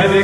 Hare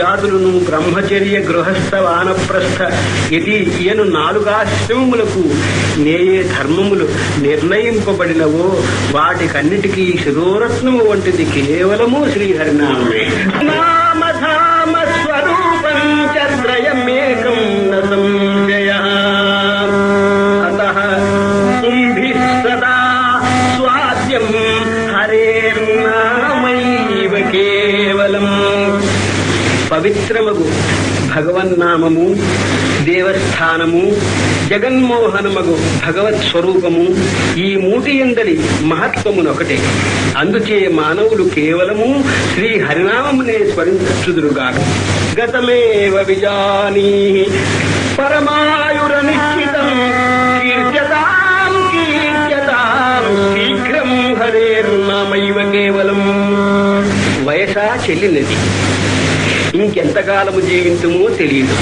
జాతులను బ్రహ్మచర్య గృహస్థ వానప్రస్థ ఇది ఈయను 4 ఆశ్రమములకు నేయే ధర్మములు నిర్ణయింపబడినవో వాటికన్నిటికీ శిరోరత్నము వంటిది కేవలము శ్రీహరినామే. నామధామ స్వరూపం చత్రయమేకం న సంశయః అతః కుంభిః సదా స్వాద్యం హరేర్నామైవ కేవలం. పవిత్రమగు భగవన్నామము, దేవస్థానము, జగన్మోహనమగు భగవత్ స్వరూపము ఈ మూటి ఎందలి మహత్వమునొకటే. అందుచే మానవులు కేవలము శ్రీ హరినామమునే స్మరించుదురుగాక. గతమేవ విజానీహి పరమాయుర నిశ్చితం కీర్త్యతాం కీర్త్యతాం శీఘ్రం హరేర్నామైవ కేవలం. వయసా చెల్లినది, ఇంకెంతకాలము జీవించమో తెలియదు.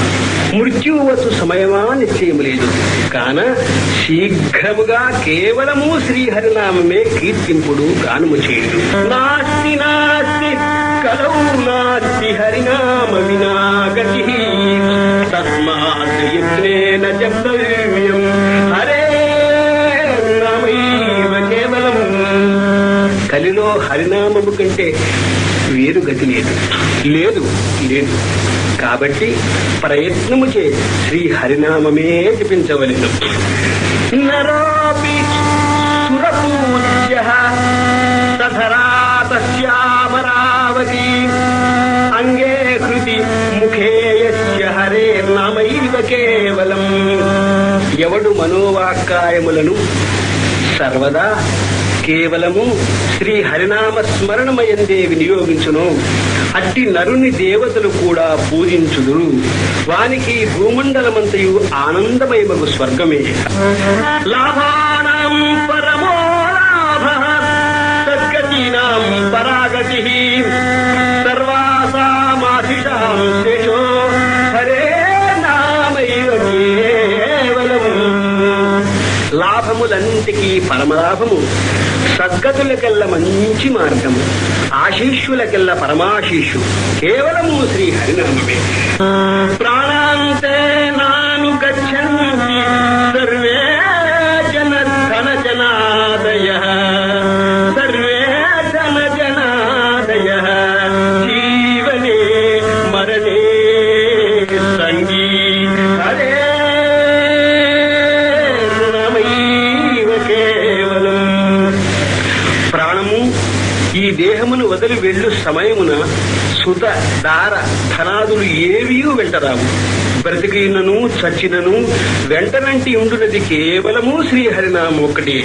మృత్యువు వచ్చు సమయమా నిశ్చయము లేదు. కాన శీఘ్రముగా కేవలము శ్రీహరినామమే కీర్తింపుడు గానము చేయుడు. నాస్తి నాస్తి కలౌ నాస్తి హరినామ వినాగతి తస్మాత్ యత్నేన జప్తవ్యం హరే నామైవ కేవలం. కలిలో హరినామము కంటే వేరు గతి లేదు లేదు లేదు. కాబట్టి ప్రయత్నము చే శ్రీ హరినామమే జపించవలెను. నరోపి సురపూజ్యః తథరా తస్యామరావతి అంగే హృది ముఖే యస్య హరేర్నామైవ కేవలం. ఎవడు మనోవాక్కాయములను సర్వదా కేవలము శ్రీ హరినామ స్మరణమయందే వినియోగించును అట్టి నరుని దేవతలు కూడా పూజించుదురు. వానికి భూమండలమంతయు ఆనందమయమగు స్వర్గమే. లాభానాం పరమో లాభః సద్గతీనాం పరాగతిః సర్వాసామాశిషాం శేషో హరే నామైవ కేవలం. లాభములన్నిటికీ పరమలాభము, సద్గతులకెల్ల మంచి మార్గము, ఆశీష్యులకెల్ల పరమాశీషు కేవలము శ్రీ హరినామమే. ప్రాణాంతే నాను గచ్చంతి సర్వే జన ధన జనాదయః సర్వే ధన జనాదయః జీవనే మరణే సంగీ హరే ఈ దేహమును వదిలి వెళ్ళు సమయమున సుత దార ధనాదులు ఏవీ వెంటరావు. బ్రతికినను చచ్చినను వెంటనంటి ఉండునది కేవలము శ్రీహరినామం ఒక్కటే.